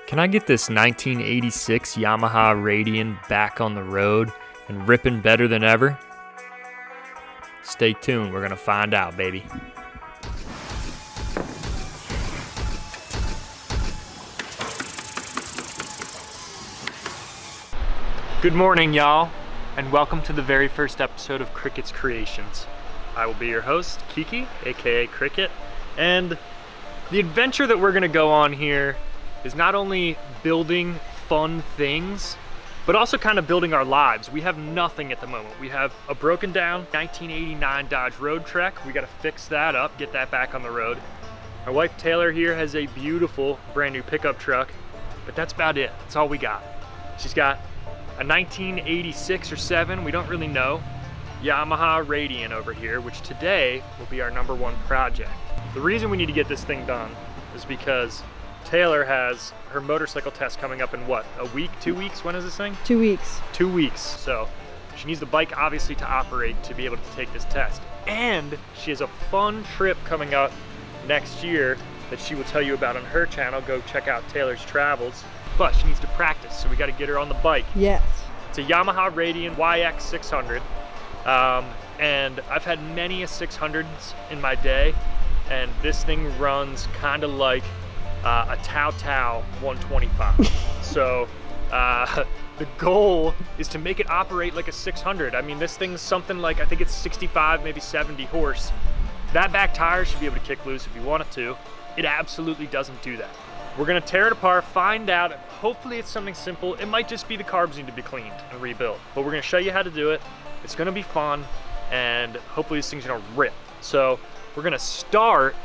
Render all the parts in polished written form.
Can I get this 1986 Yamaha Radian back on the road and ripping better than ever? Stay tuned, we're gonna find out, baby. Good morning, y'all, and welcome to the very first episode of Cricket's Creations. I will be your host, Kiki, aka Cricket, and the adventure that we're gonna go on here is not only building fun things, but also kind of building our lives. We have nothing at the moment. We have a broken down 1989 Dodge Road Trek. We gotta fix that up, get that back on the road. My wife Taylor here has a beautiful brand new pickup truck, but that's about it. That's all we got. She's got a 1986 or 7, we don't really know, Yamaha Radian over here, which today will be our #1 project. The reason we need to get this thing done is because Taylor has her motorcycle test coming up in what, a week, 2 weeks? When is this thing? 2 weeks. 2 weeks. So she needs the bike obviously to operate to be able to take this test. And she has a fun trip coming up next year that she will tell you about on her channel. Go check out Taylor's Travels. But she needs to practice, so we got to get her on the bike. Yes. It's a Yamaha Radian YX 600. And I've had many a 600s in my day, and this thing runs kind of like a Tao 125. So the goal is to make it operate like a 600. I mean, this thing's something like, I think it's 65, maybe 70 horse. That back tire should be able to kick loose if you want it to. It absolutely doesn't do that. We're gonna tear it apart, find out. Hopefully it's something simple. It might just be the carbs need to be cleaned and rebuilt, but we're gonna show you how to do it. It's gonna be fun, and hopefully this thing's gonna rip. So we're gonna start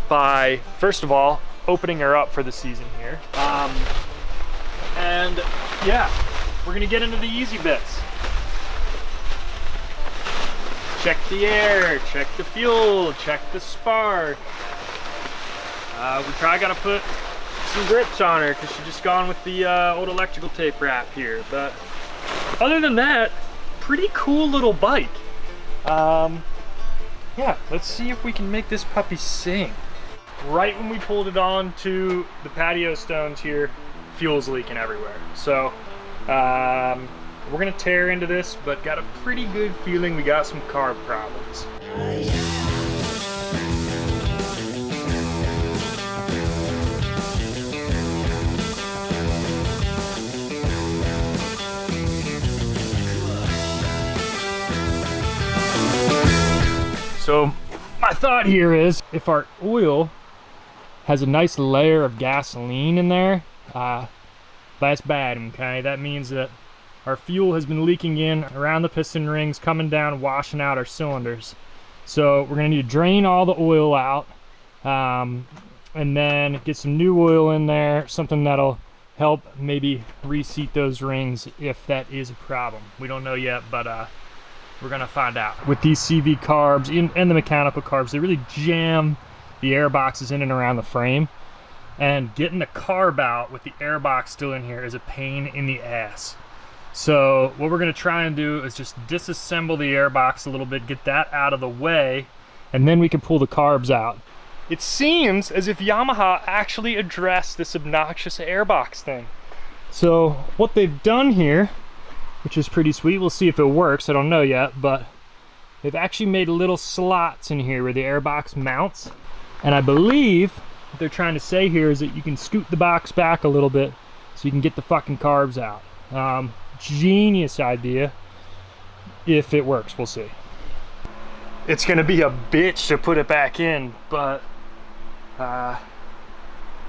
by, first of all, opening her up for the season here. And yeah, we're gonna get into the easy bits. Check the air, check the fuel, check the spark. We probably gotta put some grips on her because she's just gone with the old electrical tape wrap here. But other than that, pretty cool little bike. Yeah, let's see if we can make this puppy sing. Right when we pulled it on to the patio stones here, fuel's leaking everywhere. So we're gonna tear into this, but got a pretty good feeling we got some carb problems. So my thought here is, if our oil has a nice layer of gasoline in there, that's bad, okay? That means that our fuel has been leaking in around the piston rings, coming down, washing out our cylinders. So we're gonna need to drain all the oil out, and then get some new oil in there, something that'll help maybe reseat those rings if that is a problem. We don't know yet, but we're gonna find out. With these CV carbs and the mechanical carbs, they really jam the air boxes in and around the frame, and getting the carb out with the air box still in here is a pain in the ass. So what we're gonna try and do is just disassemble the air box a little bit, get that out of the way, and then we can pull the carbs out. It seems as if Yamaha actually addressed this obnoxious air box thing. So what they've done here, which is pretty sweet, we'll see if it works, I don't know yet, but they've actually made little slots in here where the air box mounts. And I believe what they're trying to say here is that you can scoot the box back a little bit so you can get the fucking carbs out. Genius idea. If it works, we'll see. It's gonna be a bitch to put it back in, but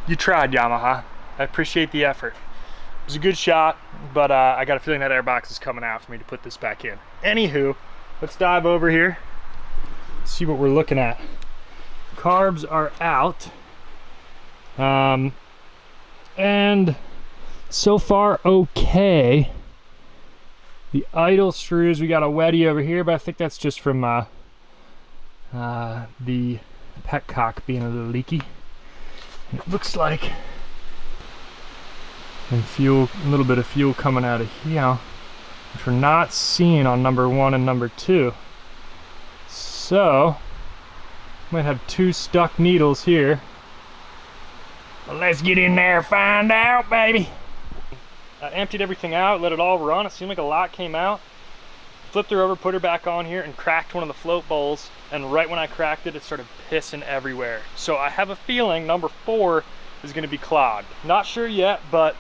you tried, Yamaha. I appreciate the effort. It was a good shot, but I got a feeling that airbox is coming out for me to put this back in. Anywho, let's dive over here, see what we're looking at. Carbs are out, and so far okay. The idle screws, we got a wetty over here, but I think that's just from the petcock being a little leaky. And it looks like and fuel, a little bit of fuel coming out of here, which we're not seeing on #1 and #2. So might have 2 stuck needles here. Well, let's get in there and find out, baby. I emptied everything out, let it all run. It seemed like a lot came out. Flipped her over, put her back on here, and cracked one of the float bowls. And right when I cracked it, it started pissing everywhere. So I have a feeling number 4 is gonna be clogged. Not sure yet, but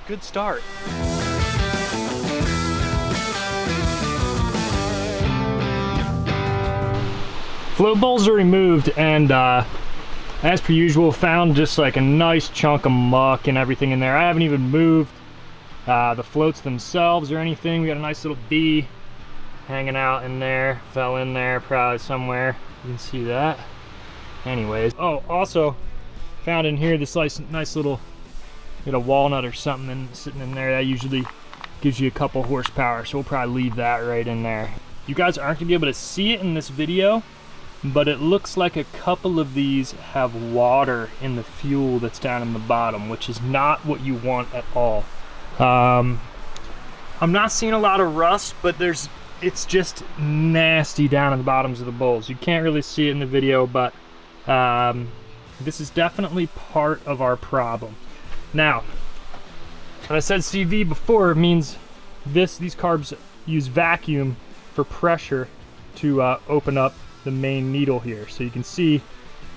good start. Float bowls are removed, and as per usual, found just like a nice chunk of muck and everything in there. I haven't even moved the floats themselves or anything. We got a nice little bee hanging out in there, fell in there probably somewhere. You can see that. Anyways, oh, also found in here this nice little bit of walnut or something sitting in there. That usually gives you a couple horsepower, so we'll probably leave that right in there. You guys aren't gonna be able to see it in this video, but it looks like a couple of these have water in the fuel that's down in the bottom, which is not what you want at all. I'm not seeing a lot of rust, but it's just nasty down in the bottoms of the bowls. You can't really see it in the video, but this is definitely part of our problem. Now, when I said CV before, it means these carbs use vacuum for pressure to open up the main needle here. So you can see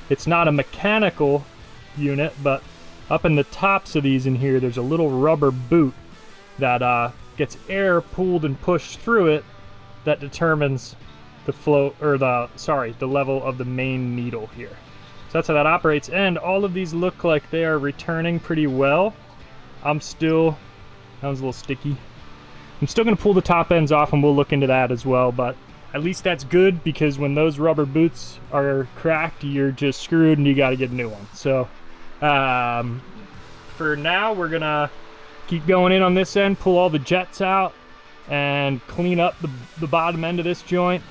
it's not a mechanical unit, but up in the tops of these in here, there's a little rubber boot that gets air pulled and pushed through it that determines the flow, or the level of the main needle here. So that's how that operates, and all of these look like they are returning pretty well. That was a little sticky. I'm still gonna pull the top ends off, and we'll look into that as well, but at least that's good, because when those rubber boots are cracked, you're just screwed and you gotta get a new one. So for now, we're gonna keep going in on this end, pull all the jets out, and clean up the bottom end of this joint,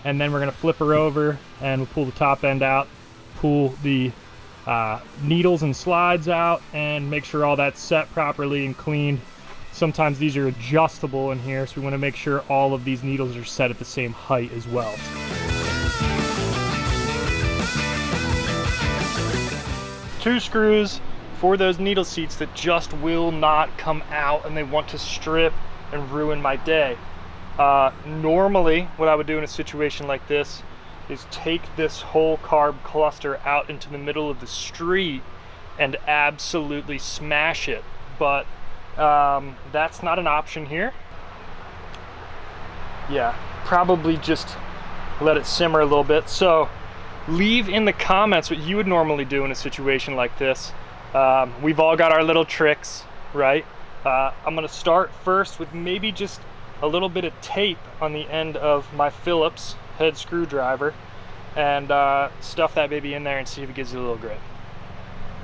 and then we're gonna flip her over and we'll pull the top end out, pull the needles and slides out, and make sure all that's set properly and cleaned. Sometimes these are adjustable in here, so we want to make sure all of these needles are set at the same height as well. Two screws for those needle seats that just will not come out, and they want to strip and ruin my day. Normally, what I would do in a situation like this is take this whole carb cluster out into the middle of the street and absolutely smash it, but that's not an option here. Yeah, probably just let it simmer a little bit. So leave in the comments what you would normally do in a situation like this. We've all got our little tricks, right? I'm gonna start first with maybe just a little bit of tape on the end of my Phillips head screwdriver, and stuff that baby in there and see if it gives it a little grip.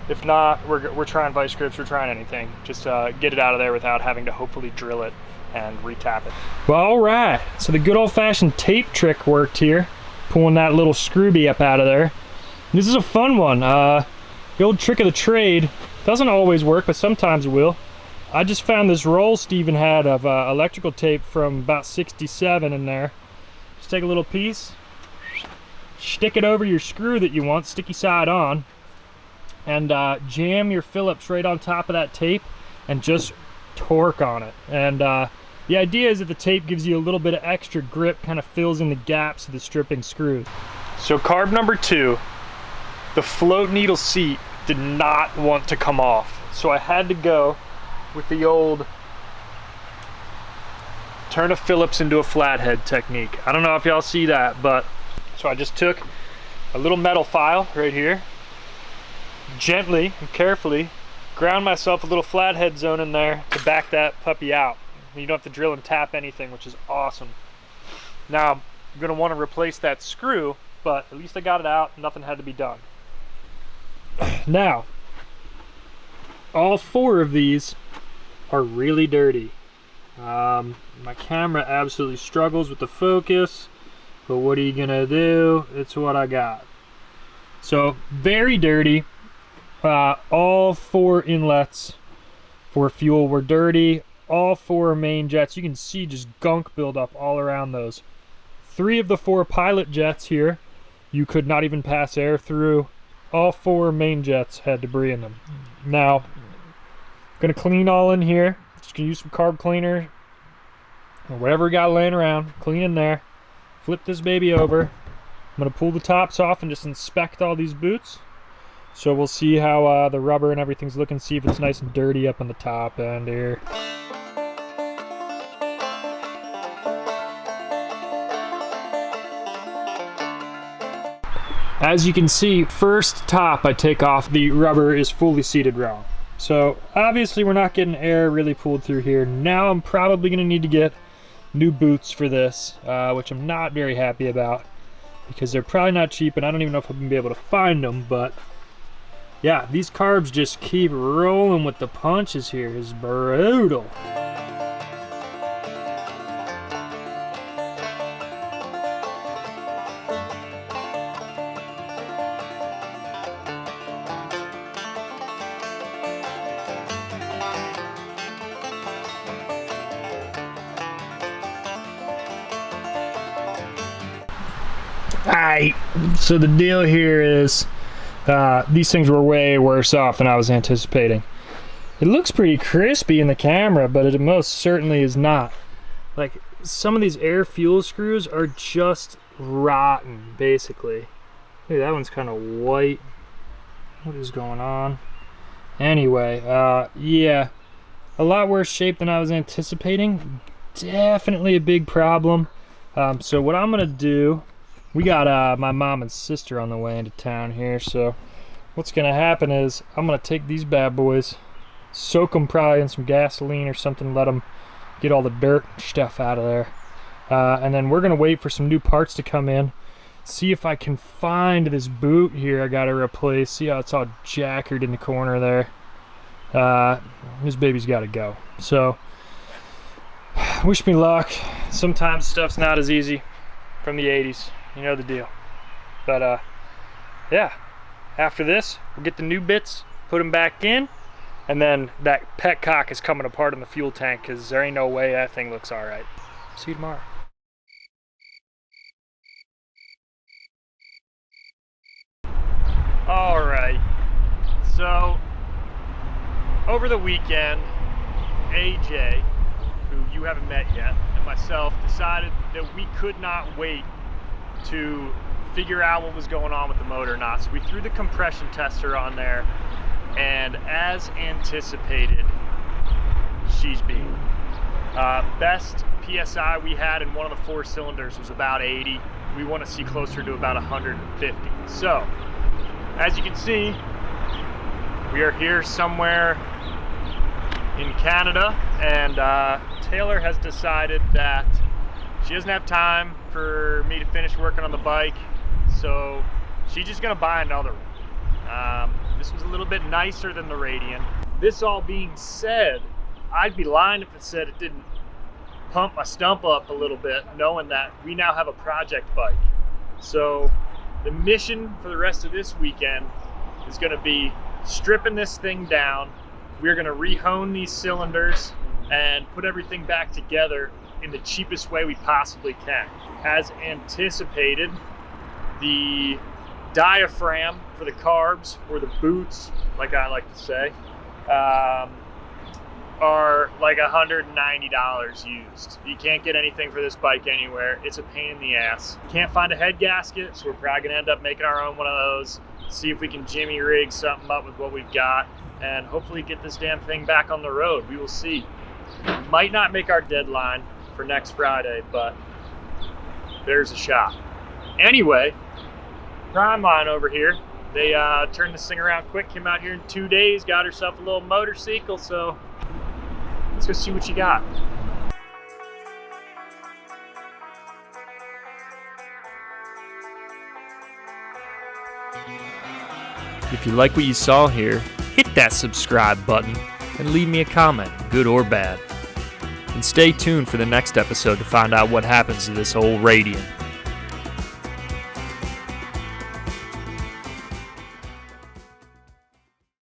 If not, we're trying vice grips, we're trying anything. Just get it out of there without having to hopefully drill it and retap it. Well, all right, so the good old-fashioned tape trick worked here, pulling that little screwbee up out of there. This is a fun one. The old trick of the trade doesn't always work, but sometimes it will. I just found this roll Steven had of electrical tape from about '67 in there. Just take a little piece, stick it over your screw that you want, sticky side on, and jam your Phillips right on top of that tape and just torque on it. And the idea is that the tape gives you a little bit of extra grip, kind of fills in the gaps of the stripping screws. So carb number 2, the float needle seat did not want to come off. So I had to go with the old turn a Phillips into a flathead technique. I don't know if y'all see that, but so I just took a little metal file right here, gently and carefully ground myself a little flathead zone in there to back that puppy out. You don't have to drill and tap anything, which is awesome. Now I'm gonna want to replace that screw, but at least I got it out, nothing had to be done. Now, all 4 of these are really dirty. My camera absolutely struggles with the focus, but what are you gonna do? It's what I got. So very dirty. All 4 inlets for fuel were dirty. All 4 main jets, you can see just gunk buildup all around those. 3 of the 4 pilot jets here, you could not even pass air through. all 4 main jets had debris in them. Now, gonna clean all in here. Just gonna use some carb cleaner or whatever we got laying around. Clean in there. Flip this baby over. I'm gonna pull the tops off and just inspect all these boots. So we'll see how the rubber and everything's looking, see if it's nice and dirty up on the top end here. As you can see, first top I take off, the rubber is fully seated wrong. So obviously we're not getting air really pulled through here. Now I'm probably gonna need to get new boots for this, which I'm not very happy about because they're probably not cheap and I don't even know if I'm gonna be able to find them, but yeah, these carbs just keep rolling with the punches here. It's brutal. Alright, so the deal here is these things were way worse off than I was anticipating. It looks pretty crispy in the camera, but it most certainly is not. Like, some of these air fuel screws are just rotten, basically. Look, that one's kind of white. What is going on? Anyway, yeah, a lot worse shape than I was anticipating. Definitely a big problem. So what I'm gonna do, we got my mom and sister on the way into town here, so what's gonna happen is I'm gonna take these bad boys, soak them probably in some gasoline or something, let them get all the dirt and stuff out of there, and then we're gonna wait for some new parts to come in, see if I can find this boot here I gotta replace. See how it's all jackered in the corner there. This baby's gotta go. So wish me luck. Sometimes stuff's not as easy from the 80s. You know the deal. But yeah, after this we'll get the new bits, put them back in, and then that petcock is coming apart in the fuel tank because there ain't no way that thing looks all right. See you tomorrow. All right, so over the weekend, AJ, who you haven't met yet, and myself decided that we could not wait to figure out what was going on with the motor or not. So we threw the compression tester on there, and as anticipated, she's beat. Best PSI we had in one of the 4 cylinders was about 80. We want to see closer to about 150. So, as you can see, we are here somewhere in Canada, and Taylor has decided that she doesn't have time for me to finish working on the bike, so she's just gonna buy another one. This was a little bit nicer than the Radian. This all being said, I'd be lying if it said it didn't pump my stump up a little bit, knowing that we now have a project bike. So the mission for the rest of this weekend is gonna be stripping this thing down. We're gonna re-hone these cylinders and put everything back together in the cheapest way we possibly can. As anticipated, the diaphragm for the carbs, or the boots, like I like to say, are like $190 used. You can't get anything for this bike anywhere. It's a pain in the ass. Can't find a head gasket, so we're probably gonna end up making our own one of those, see if we can jimmy rig something up with what we've got, and hopefully get this damn thing back on the road. We will see. Might not make our deadline for next Friday, but there's a shot. Anyway, Primeline over here, they turned this thing around quick, came out here in 2 days, got herself a little motorcycle, so let's go see what you got. If you like what you saw here, hit that subscribe button and leave me a comment, good or bad. And stay tuned for the next episode to find out what happens to this old Radian.